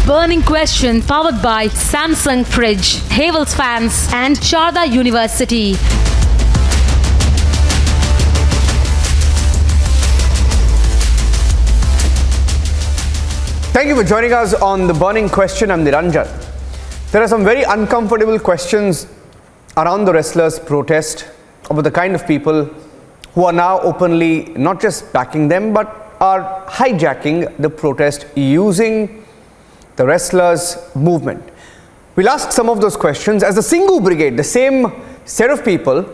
burning question powered by Samsung Fridge, Havells Fans and Sharda University. Thank you for joining us on The Burning Question. I'm Niranjan. There are some very uncomfortable questions around the wrestlers' protest about the kind of people who are now openly not just backing them but are hijacking the protest using the wrestlers' movement. We'll ask some of those questions as the Singhu Brigade, the same set of people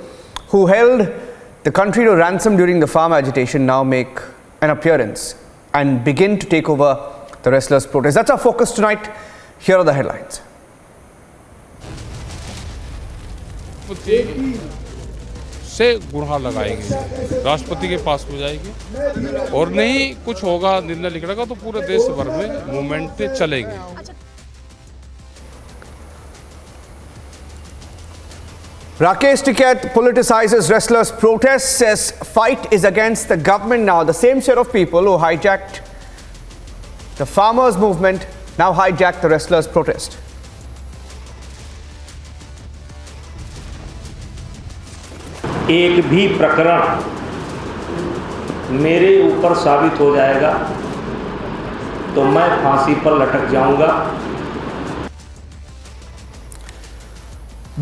who held the country to ransom during the farm agitation, now make an appearance and begin to take over the wrestlers' protest. That's our focus tonight. Here are the headlines. से गुहार लगाएंगे, राष्ट्रपति के पास हो जाएगी और नहीं कुछ होगा, निर्णय निकलेगा तो पूरे देश भर में मूवमेंट चलेंगे. Rakesh Tikait politicizes wrestlers' protests, says fight is against the government now. The same set of people who hijacked the farmers' movement now hijacked the wrestlers' protest. एक भी प्रकरण मेरे ऊपर साबित हो जाएगा तो मैं फांसी पर लटक जाऊंगा.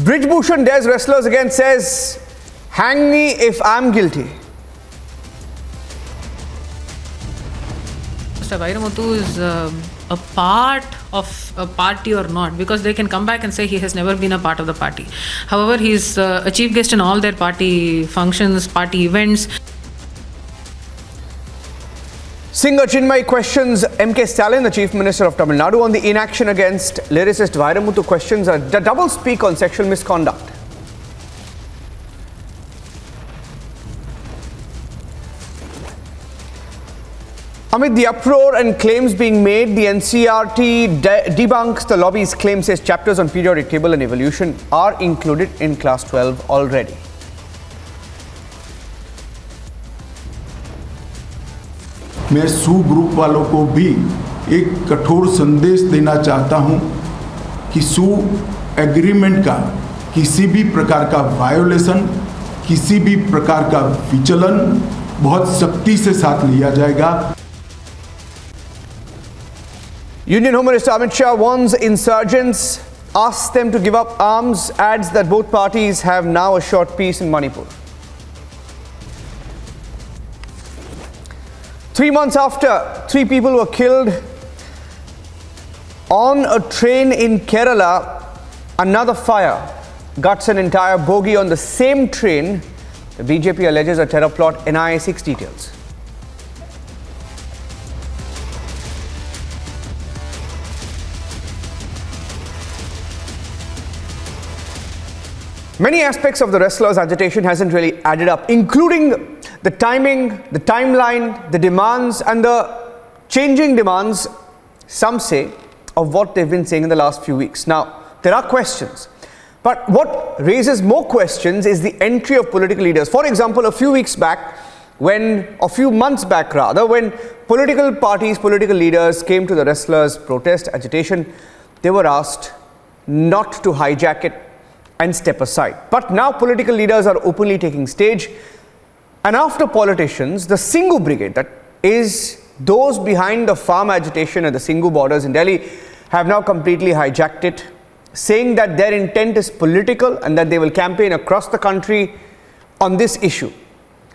Brijbhushan dares wrestlers again, says, hang me if I'm guilty. Mr. Vairamuthu is a part of a party or not, because they can come back and say he has never been a part of the party. However, he is a chief guest in all their party functions, party events. Singer Chinmay questions M.K. Stalin, the Chief Minister of Tamil Nadu, on the inaction against lyricist Vairamuthu. Questions a double speak on sexual misconduct. Amid the uproar and claims being made, the NCERT debunks the lobby's claim, says chapters on periodic table and evolution are included in class 12 already. मैं सू group वालों को भी एक कठोर संदेश देना चाहता हूं कि सू एग्रीमेंट का किसी भी प्रकार का वायोलेशन, किसी भी प्रकार का विचलन बहुत सख्ती से साथ लिया जाएगा. Union Home Minister Amit Shah warns insurgents, asks them to give up arms, adds that both parties have now assured peace in Manipur. 3 months after 3 people were killed on a train in Kerala, another fire guts an entire bogie on the same train. The BJP alleges a terror plot. NIA 6 details. Many aspects of the wrestlers' agitation hasn't really added up, including the timing, the timeline, the demands and the changing demands, some say, of what they've been saying in the last few weeks. Now, there are questions, but what raises more questions is the entry of political leaders. For example, a few months back, when political parties, political leaders came to the wrestlers' protest agitation, they were asked not to hijack it and step aside. But now political leaders are openly taking stage, and after politicians, the Singhu Brigade, that is those behind the farm agitation at the Singhu borders in Delhi, have now completely hijacked it, saying that their intent is political and that they will campaign across the country on this issue.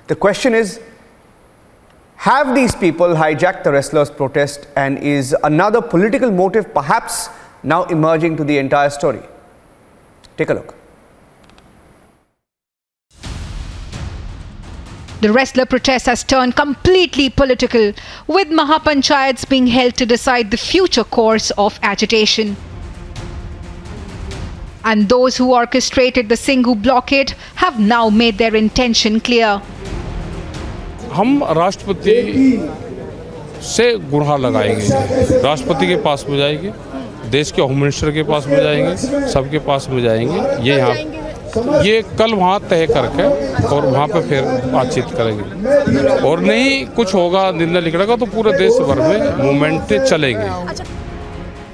The question is, have these people hijacked the wrestlers' protest, and is another political motive perhaps now emerging to the entire story? Take a look. The wrestler protest has turned completely political, with Mahapanchayats being held to decide the future course of agitation. And those who orchestrated the Singhu blockade have now made their intention clear. हम राष्ट्रपति से गुहार लगाएंगे, राष्ट्रपति के पास हो जाएगी, देश के होम मिनिस्टर के पास में जाएंगे, सबके पास में जाएंगे. ये कल वहाँ तय करके और वहाँ पे फिर बातचीत करेंगे और नहीं कुछ होगा, निर्णय निकलेगा तो पूरे देश भर में मूवमेंट चलेंगे.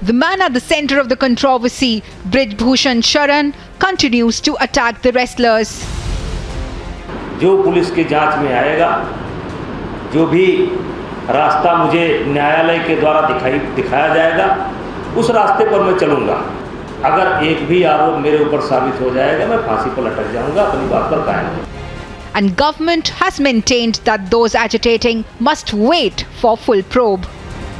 The man at the center of the controversy, Brij Bhushan Sharan, continues to attack the wrestlers. जो पुलिस की जांच में आएगा, जो भी रास्ता मुझे न्यायालय के द्वारा दिखाया जाएगा, उस रास्ते पर मैं चलूँगा। अगर एक भी आरोप मेरे ऊपर साबित हो जाएगा, मैं फांसी पर लटक जाऊँगा, अपनी बात पर कायम हूँ। And government has maintained that those agitating must wait for full probe.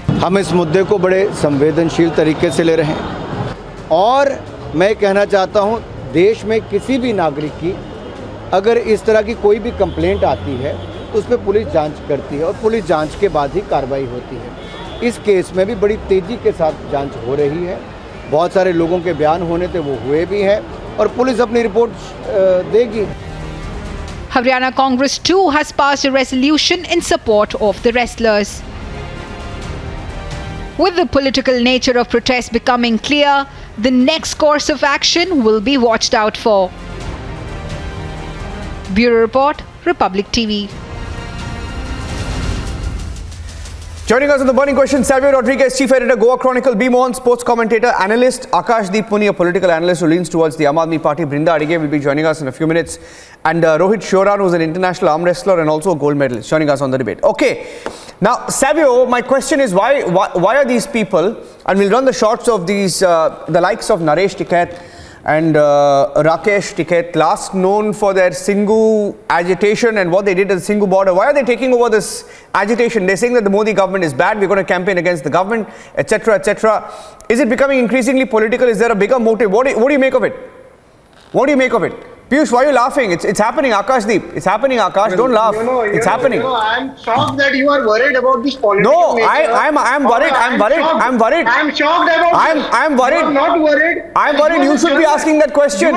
हम इस मुद्दे को बड़े संवेदनशील तरीके से ले रहे हैं और मैं कहना चाहता हूं, देश में किसी भी नागरिक की अगर इस तरह की कोई भी कंप्लेंट आती है तो उस पर पुलिस जांच करती है और पुलिस जांच के बाद ही कार्रवाई होती है। इस केस में भी बड़ी तेज़ी के साथ जांच हो रही है। बहुत सारे लोगों के बयान होने थे, वो हुए भी हैं और पुलिस अपनी रिपोर्ट देगी। Haryana Congress too has passed a resolution in support of the wrestlers. With the political nature of protest becoming clear, the next course of action will be watched out for. Bureau Report, Republic TV. Joining us on the burning question, Savio Rodriguez, Chief Editor, Goa Chronicle, B. Mohan, sports commentator, analyst, Akash Deep Puni, a political analyst who leans towards the Aam Aadmi Party. Brinda Adige will be joining us in a few minutes. And Rohit Shoran, who's an international arm wrestler and also a gold medalist, joining us on the debate. Okay, now Savio, my question is why are these people, and we'll run the shots of these, the likes of Rakesh Tikait and Rakesh Tikait, last known for their Singhu agitation and what they did at the Singhu border. Why are they taking over this agitation? They're saying that the Modi government is bad, we're going to campaign against the government, etc., etc. Is it becoming increasingly political? Is there a bigger motive? What do you make of it? What do you make of it? Piyush, why are you laughing? It's happening, Akash Deep. It's happening, Akash. Don't laugh. It's happening. I'm shocked that you are worried about this political No, nature. I'm worried. I'm worried. I'm shocked about I'm worried. You are not worried. I'm worried. You should be asking that question.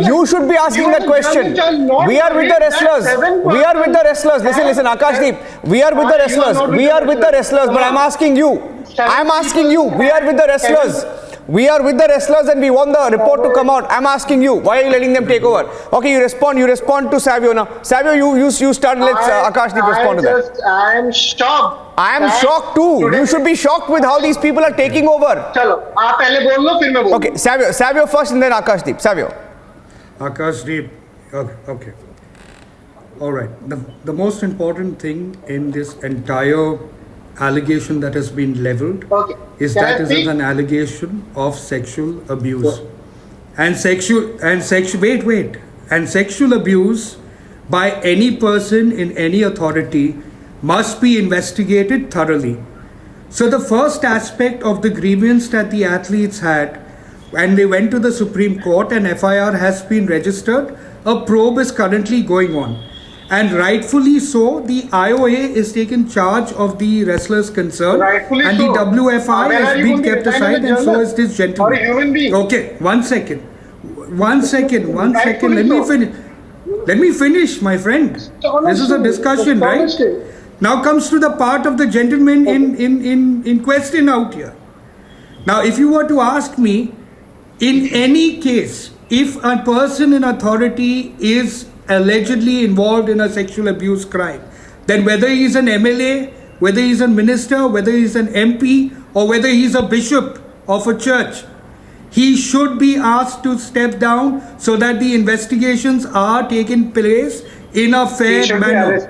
You should be asking that question. We are with the wrestlers. We are with the wrestlers. Listen, Akash Deep. We are with the wrestlers. We are with the wrestlers. But I'm asking you. We are with the wrestlers. We are with the wrestlers and we want the report to come out. I'm asking you, why are you letting them take over? Okay, you respond to Savio now. Savio, you start, let's Akash Deep respond to that. I am shocked. I am shocked too. You should be shocked with how these people are taking over. चलो, आप पहले बोल लो, फिर मैं बोलूँ. Okay, Savio first and then Akash Deep. Savio. Akash Deep, okay. All right, the most important thing in this entire allegation that has been leveled is that it is an allegation of sexual abuse and sexual abuse by any person in any authority must be investigated thoroughly. So the first aspect of the grievance that the athletes had when they went to the Supreme Court, an FIR has been registered, a probe is currently going on. And rightfully so, the IOA is taking charge of the wrestlers concerned, and the WFI has been kept aside, and so is this gentleman. Okay, one second. Let me finish, my friend. This is a discussion, right? Now comes to the part of the gentleman in question out here. Now, if you were to ask me, in any case, if a person in authority is allegedly involved in a sexual abuse crime, then whether he is an MLA, whether he is a minister, whether he is an MP, or whether he is a bishop of a church, he should be asked to step down so that the investigations are taking place in a fair manner.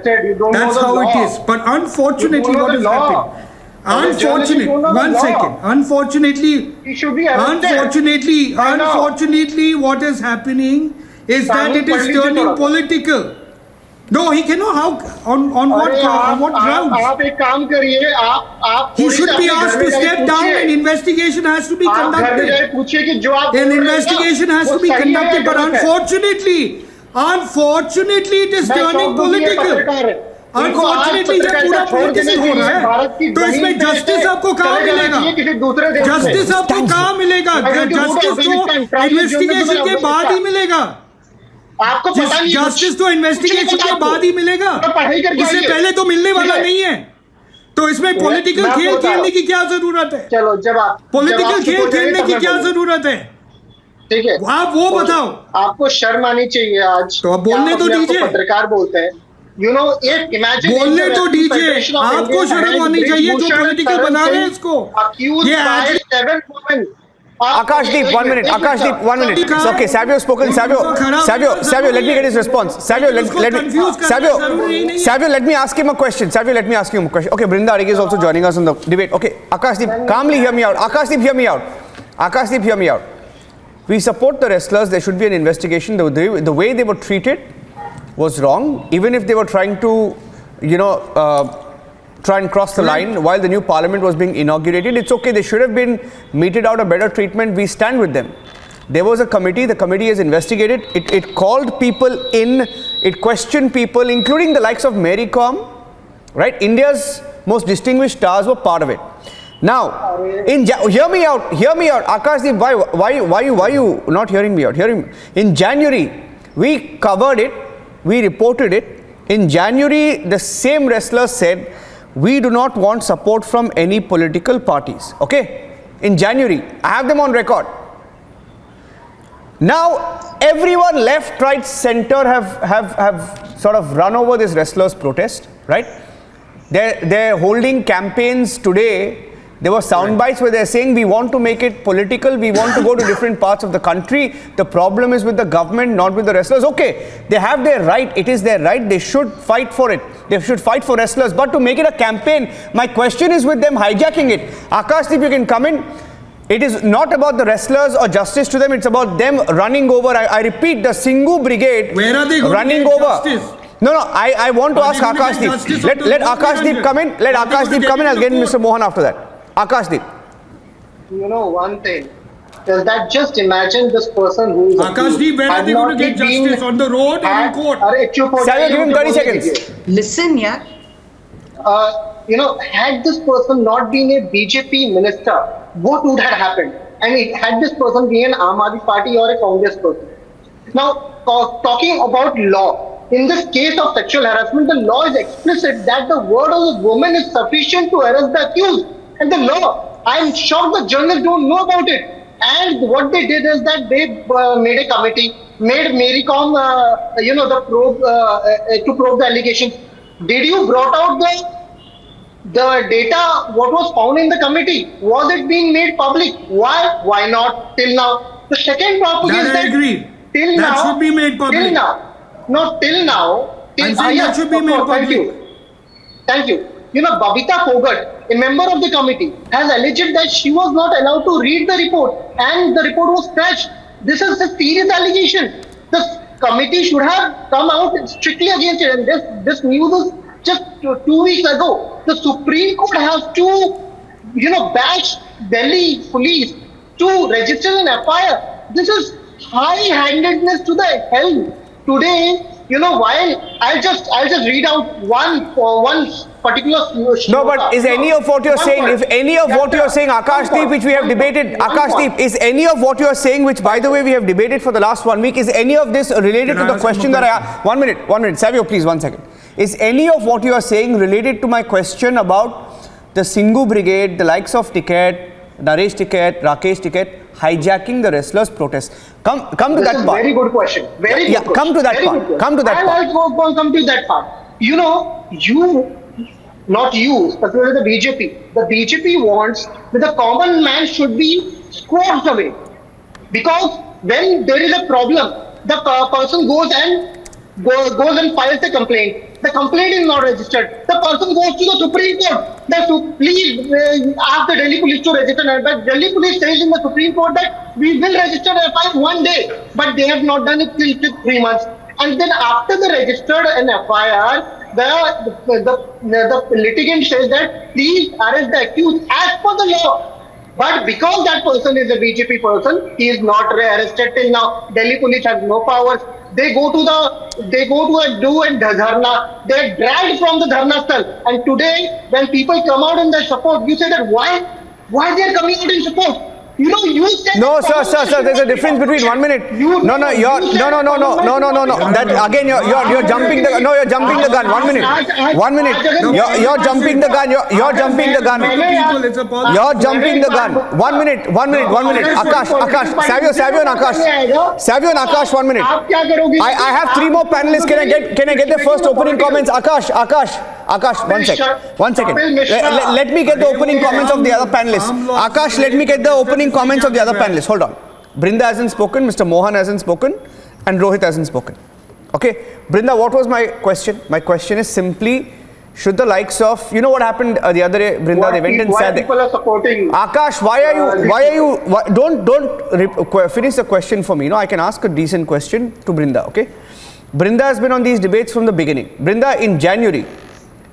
That's how it is. But unfortunately, what has happened? Unfortunately, what is happening is that it is turning political. No, he cannot. How? On what grounds? He should be asked to step down and investigation has to be conducted. An investigation has to be conducted, but unfortunately, it is turning political. Unfortunately ये पूरा political हो रहा है, तो इसमें justice आपको कहाँ मिलेगा? जस्टिस आपको कहाँ मिलेगा? जस्टिस तो इन्वेस्टिगेशन के बाद ही मिलेगा. जस्टिस तो इन्वेस्टिगेशन के बाद ही मिलेगा, इससे पहले तो मिलने वाला नहीं है. तो इसमें पॉलिटिकल खेल खेलने की क्या जरूरत है? पॉलिटिकल खेल खेलने की क्या जरूरत है? ठीक है, आप वो बताओ. आपको शर्म आनी चाहिए आज. तो आप बोलने तो दीजिए. पत्रकार बोलते हैं. You know, if imagine बोलने तो दीजिए, आपको शर्म आनी चाहिए जो पॉलिटिकल बना रहे हैं इसको। accused by 7 women. Akashdeep, 1 minute. Akashdeep, 1 minute. It's okay. Savio spoken. Savio, let me get his response. Savio, let me ask him a question. Okay, Brinda Arige is also joining us on the debate. Okay, Akashdeep, calmly hear me out. Akashdeep, hear me out. We support the wrestlers. There should be an investigation. The way they were treated was wrong. Even if they were trying to, try and cross the line while the new parliament was being inaugurated, it's okay. They should have been meted out a better treatment. We stand with them. There was a committee. The committee has investigated. It called people in. It questioned people, including the likes of Mary Com. Right? India's most distinguished stars were part of it. Now, hear me out. Akashdeep, why you not hearing me out? In January, we covered it. We reported it. In January, the same wrestlers said, we do not want support from any political parties. Okay? In January. I have them on record. Now, everyone left, right, center have sort of run over this wrestlers' protest. Right? They're holding campaigns today. There were sound bites where they're saying, we want to make it political. We want to go to different parts of the country. The problem is with the government, not with the wrestlers. Okay, they have their right. It is their right. They should fight for it. They should fight for wrestlers. But to make it a campaign, my question is with them hijacking it. Akashdeep, you can come in. It is not about the wrestlers or justice to them. It's about them running over. I repeat, the Singhu Brigade where are they running over. Justice? No, I want to ask Akashdeep. Let Akashdeep come in. Let Akashdeep come in. I'll get Mr. Mohan after that. Akashdeep. You know one thing, is that just imagine this person who is Akashdeep, where are they going to get justice? On the road or in court? Sarah, give him 30 seconds. Listen, yeah. Had this person not been a BJP minister, what would have happened? I mean, had this person been an Aam Aadmi Party or a Congress person? Now, talking about law, in this case of sexual harassment, the law is explicit that the word of the woman is sufficient to arrest the accused. And the law, I'm shocked the journalists don't know about it. And what they did is that they made a committee, made Mary Com, the probe to probe the allegations. Did you brought out the data? What was found in the committee? Was it being made public? Why? Why not till now? The second topic is that till now that should be made public. Till now, that should be made public. Thank you. Babita Fogart, a member of the committee, has alleged that she was not allowed to read the report and the report was scratched. This is a serious allegation. The committee should have come out strictly against it, and this news is just 2 weeks ago. The Supreme Court has to, bash Delhi police to register an FIR. This is high-handedness to the hell. Today, while I'll just read out one particular shloka. No, but is any of what you're saying, if any of what you're saying, Akashdeep, which we have debated, Akashdeep, is any of what you're saying, which by the way we have debated for the last 1 week, is any of this related to the question that I asked? 1 minute, Savio, please, 1 second. Is any of what you are saying related to my question about the Singhu Brigade, the likes of Tikait, Rakesh Tikait, hijacking the wrestlers' protest? Come to that part. Very good question. Very good question. Come to that part. Come to that part. I'll come to that part. Not you, specifically the BJP. The BJP wants that the common man should be squashed away. Because when there is a problem, the person goes and files a complaint. The complaint is not registered. The person goes to the Supreme Court. Please ask the Delhi police to register. But Delhi police says in the Supreme Court that we will register a FIR one day. But they have not done it till 3 months. And then after the registered an FIR, the litigant says that please arrest the accused as per the law. But because that person is a BJP person, he is not arrested till now. Delhi police has no powers. They go to a do and dharna. They are dragged from the dharna stall. And today, when people come out in their support, you say that why they are coming out in support? You know, you said No, sir, there's a difference between 1 minute. No, that again, you're jumping the, no, you're jumping the gun. 1 minute. 1 minute. You're jumping the gun. You're jumping the gun. You're jumping the gun. 1 minute. Akash, Savio and Akash, 1 minute. I have 3 more panelists. Can I get the first opening comments? Akash, 1 second. Let me get the opening comments of the other panelists. Akash, let me get the opening comments of the other panelists. Hold on. Brinda hasn't spoken, Mr. Mohan hasn't spoken, and Rohit hasn't spoken. Okay. Brinda, what was my question? My question is simply, should the likes of, you know what happened the other day, Brinda, they went and said, people are supporting. Akash, don't finish the question for me. You know, I can ask a decent question to Brinda, okay? Brinda has been on these debates from the beginning. Brinda, in January,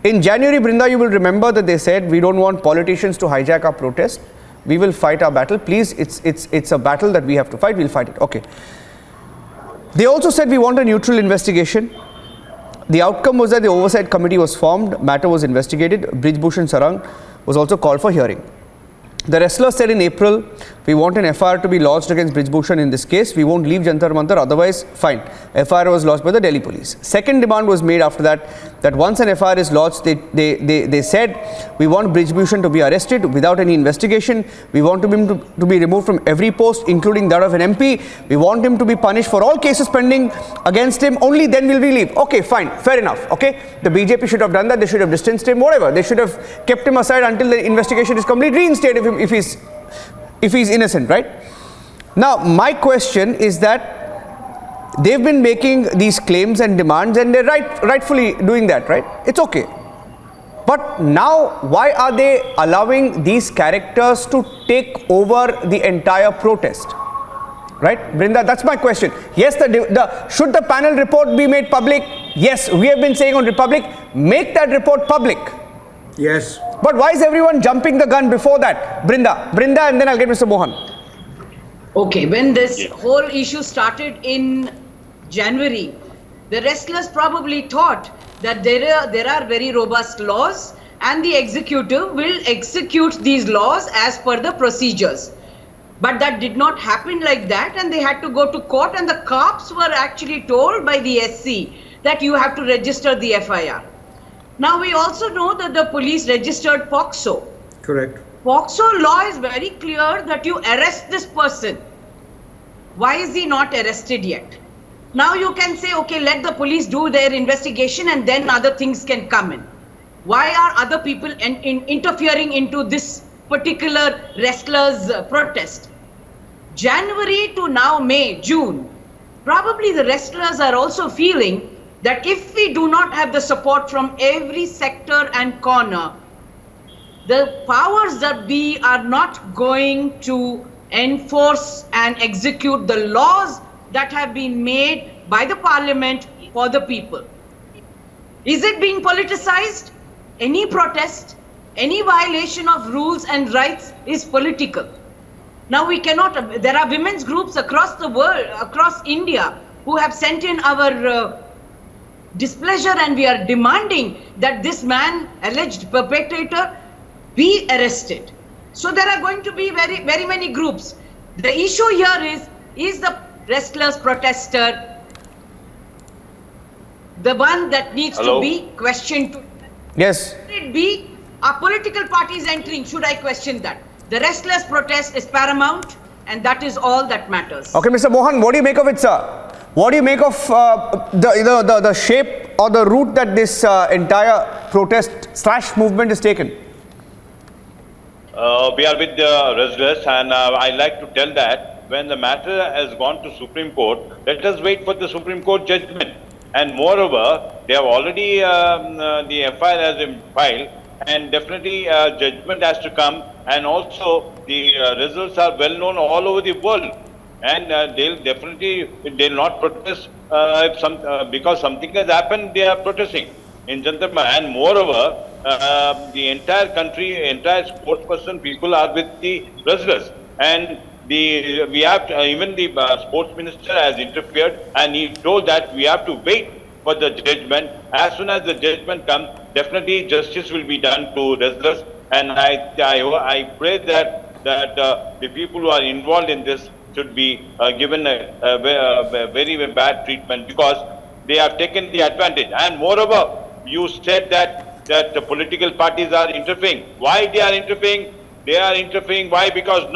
Brinda, you will remember that they said, we don't want politicians to hijack our protest. We will fight our battle. Please, it's a battle that we have to fight. We'll fight it. Okay. They also said we want a neutral investigation. The outcome was that the oversight committee was formed. Matter was investigated. Brij Bhushan Sarang was also called for hearing. The wrestlers said in April, we want an FIR to be lodged against Brij Bhushan in this case. We won't leave Jantar Mantar, otherwise fine. FIR was lodged by the Delhi police. Second demand was made after that once an FIR is lodged, they said, we want Brij Bhushan to be arrested without any investigation. We want him to be removed from every post, including that of an MP. We want him to be punished for all cases pending against him. Only then will we leave. Okay, fine, fair enough. Okay, the BJP should have done that. They should have distanced him, whatever. They should have kept him aside until the investigation is complete. Reinstate him if he's innocent, right? Now, my question is that they've been making these claims and demands, and they're rightfully doing that, right? It's okay. But now, why are they allowing these characters to take over the entire protest? Right, Brinda, that's my question. Yes, should the panel report be made public? Yes, we have been saying on Republic, make that report public. Yes. But why is everyone jumping the gun before that? Brinda, and then I'll get Mr. Mohan. Okay, when this whole issue started in January, the wrestlers probably thought that there are very robust laws and the executive will execute these laws as per the procedures. But that did not happen like that, and they had to go to court, and the cops were actually told by the SC that you have to register the FIR. Now, we also know that the police registered POCSO. Correct. POCSO law is very clear that you arrest this person. Why is he not arrested yet? Now you can say, okay, let the police do their investigation and then other things can come in. Why are other people interfering into this particular wrestlers' protest? January to now May, June, probably the wrestlers are also feeling that if we do not have the support from every sector and corner, the powers that be are not going to enforce and execute the laws that have been made by the parliament for the people. Is it being politicized? Any protest, any violation of rules and rights is political. Now we cannot, there are women's groups across the world, across India, who have sent in our displeasure, and we are demanding that this man, alleged perpetrator, be arrested. So there are going to be very many groups. The issue here is the wrestlers protester the one that needs to be questioned? Yes. Should it be our political parties entering? Should I question that? The wrestlers protest is paramount, and that is all that matters. Okay, Mr. Mohan, what do you make of it, sir? What do you make of the shape or the route that this entire protest / movement is taken? We are with the wrestlers, and I like to tell that when the matter has gone to Supreme Court, let us wait for the Supreme Court judgment. And moreover, they have already, the FIR has been filed, and definitely judgment has to come. And also, the results are well known all over the world. And they'll not protest because something has happened, they are protesting in Jantar Mantar. And moreover, the entire country, entire sportsperson people are with the wrestlers. And we have to, even the sports minister has interfered, and he told that we have to wait for the judgment. As soon as the judgment comes, definitely justice will be done to wrestlers. And I pray that that the people who are involved in this should be given a very bad treatment, because they have taken the advantage. And moreover, you said that the political parties are interfering. Why they are interfering? They are interfering. Why? Because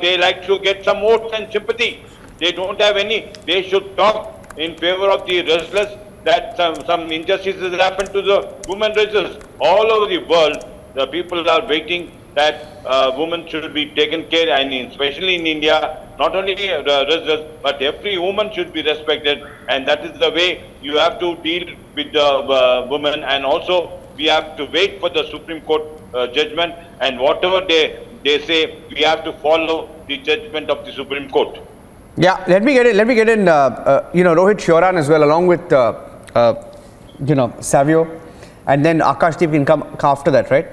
they like to get some votes and sympathy. They don't have any. They should talk in favor of the wrestlers, that some injustices happen to the women wrestlers. All over the world, the people are waiting that women should be taken care, and especially in India, not only wrestlers, but every woman should be respected, and that is the way you have to deal with the women. And also, we have to wait for the Supreme Court judgment, and whatever they say, we have to follow the judgment of the Supreme Court. Yeah, let me get in, Rohit Shioran as well, along with, Savio, and then Akashdeep can come after that, right?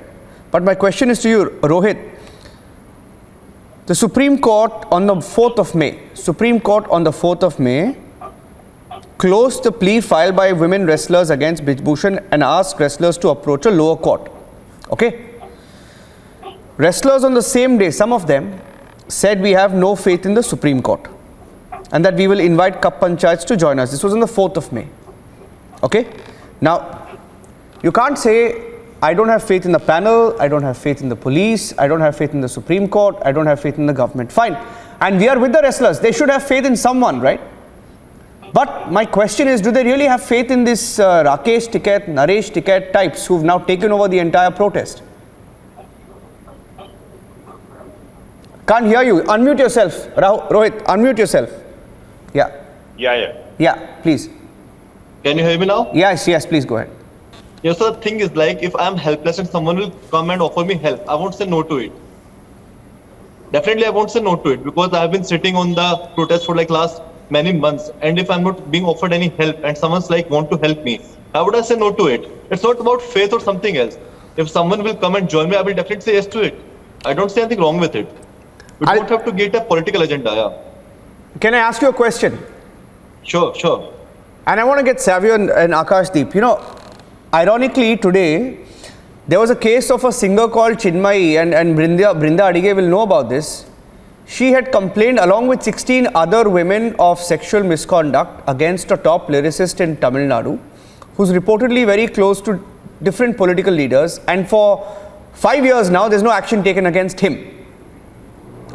But my question is to you, Rohit. The Supreme Court on the 4th of May, closed the plea filed by women wrestlers against Brij Bhushan and asked wrestlers to approach a lower court. Okay? Wrestlers on the same day, some of them, said we have no faith in the Supreme Court and that we will invite Cup Panchayats to join us. This was on the 4th of May. Okay? Now, you can't say, I don't have faith in the panel, I don't have faith in the police, I don't have faith in the Supreme Court, I don't have faith in the government. Fine. And we are with the wrestlers. They should have faith in someone, right? But my question is, do they really have faith in this Rakesh Tikait, Naresh Tikait types who've now taken over the entire protest? Can't hear you. Unmute yourself. Rohit, unmute yourself. Yeah. Yeah, please. Can you hear me now? Yes, please go ahead. Yes, so the thing is, like, if I'm helpless and someone will come and offer me help, I won't say no to it. Definitely, I won't say no to it, because I've been sitting on the protest for like last many months, and if I'm not being offered any help and someone's like want to help me, how would I say no to it? It's not about faith or something else. If someone will come and join me, I will definitely say yes to it. I don't see anything wrong with it. We don't have to get a political agenda. Yeah. Can I ask you a question? Sure. And I want to get Savio and Akashdeep. Ironically, today, there was a case of a singer called Chinmayi, and Brinda Adige will know about this. She had complained along with 16 other women of sexual misconduct against a top lyricist in Tamil Nadu, who's reportedly very close to different political leaders, and for 5 years now, there's no action taken against him.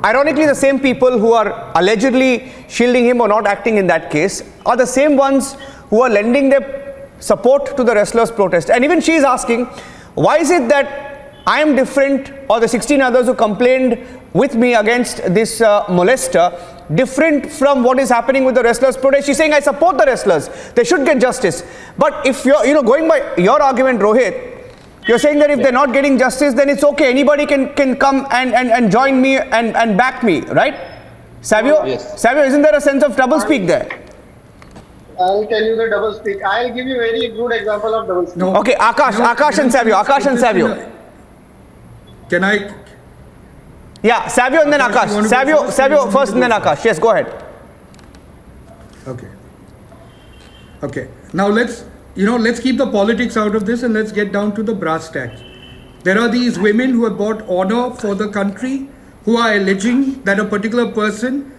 Ironically, the same people who are allegedly shielding him or not acting in that case are the same ones who are lending their support to the wrestlers' protest. And even she is asking, why is it that I am different, or the 16 others who complained with me against this molester, different from what is happening with the wrestlers' protest? She's saying, I support the wrestlers. They should get justice. But if you're, going by your argument, Rohit, you're saying that if they're not getting justice, then it's okay. Anybody can come and join me and back me, right? Savio? Yes. Savio, isn't there a sense of doublespeak there? I'll tell you the doublespeak. I'll give you a very good example of doublespeak. No. Okay, Akash and Savio. Can I? Yeah, Savio and then Akash. Savio first and then Akash. Yes, go ahead. Okay. Now let's keep the politics out of this and let's get down to the brass tacks. There are these women who have brought honor for the country, who are alleging that a particular person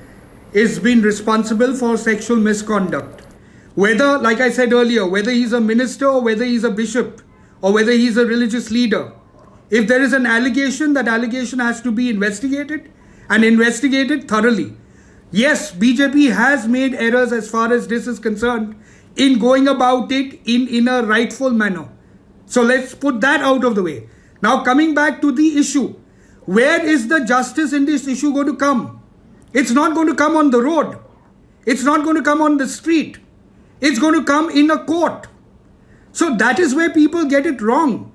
is being responsible for sexual misconduct. Whether, like I said earlier, whether he's a minister or whether he's a bishop or whether he's a religious leader, if there is an allegation, that allegation has to be investigated and investigated thoroughly. Yes, BJP has made errors as far as this is concerned in going about it in a rightful manner. So let's put that out of the way. Now coming back to the issue, where is the justice in this issue going to come? It's not going to come on the road. It's not going to come on the street. It's going to come in a court. So that is where people get it wrong.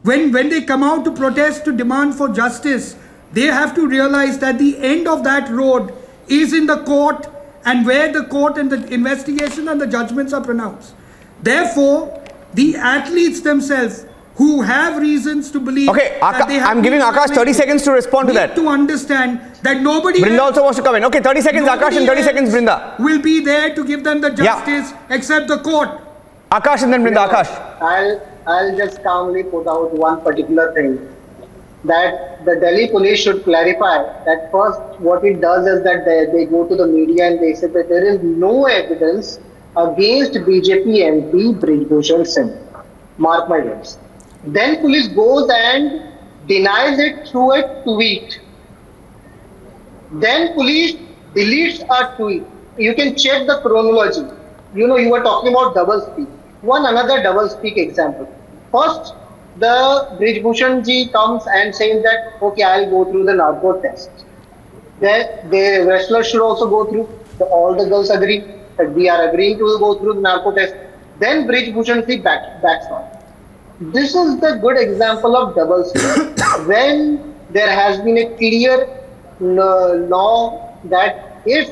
When they come out to protest, to demand for justice, they have to realize that the end of that road is in the court, and where the court and the investigation and the judgments are pronounced. Therefore, the athletes themselves who have reasons to believe that they have I'm giving Akash 30 seconds to respond to that. To understand that nobody Brinda also wants to come in. Okay, 30 seconds Akash and 30 seconds Brinda. Will be there to give them the justice except the court. Akash and then Brinda. Akash. I'll just calmly put out one particular thing. that the Delhi police should clarify that first what it does is that they go to the media and they say that there is no evidence against BJP MP Brijbhushan Singh. Mark my words. Then police goes and denies it through a tweet. Then police deletes a tweet. You can check the chronology. You know, you were talking about double speak. One another double speak example. First, the Brijbhushan ji comes and says that, okay, I'll go through the narco test. Then the wrestlers should also go through. All the girls agree that we are agreeing to go through the narco test. Then Brijbhushan ji backs on. This is the good example of double speak. When there has been a clear law that if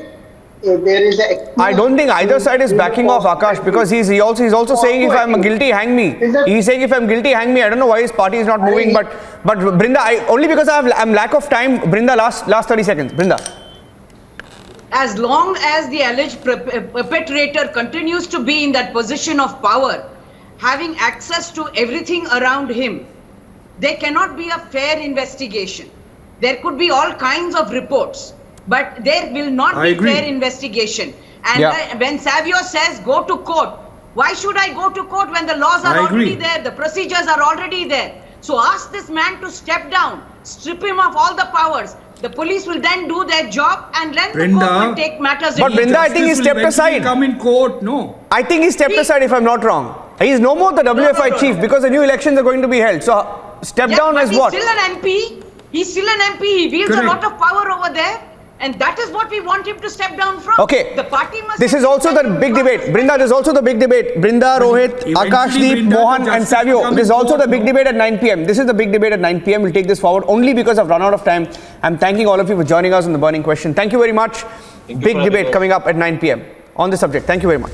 there is a... I don't think either side is backing off, Akash, because he's also saying if I'm guilty, hang me. He's saying if I'm guilty, hang me. I don't know why his party is not moving, but Brinda, only because I'm lack of time. Brinda, last 30 seconds. Brinda. As long as the alleged perpetrator continues to be in that position of power, having access to everything around him, there cannot be a fair investigation. There could be all kinds of reports, but there will not be fair investigation. And when Savio says go to court, why should I go to court when the laws are already there, the procedures are already there? So ask this man to step down, strip him of all the powers. The police will then do their job and then the court will take matters. But Brinda, I think he stepped aside. Come in court, no. I think he stepped aside, if I'm not wrong. He is no more the WFI chief because the new elections are going to be held. So step down as what? He's still an MP. He's still an MP. He wields a lot of power over there. And that is what we want him to step down from. Okay. The party must... This is also the big debate. Brinda, this is also the big debate. Brinda, Rohit, Akashdeep, Mohan and Savio. This is also the big debate at 9 p.m. This is the big debate at 9 p.m. We'll take this forward only because I've run out of time. I'm thanking all of you for joining us on The Burning Question. Thank you very much. Big debate coming up at 9 p.m. on this subject. Thank you very much.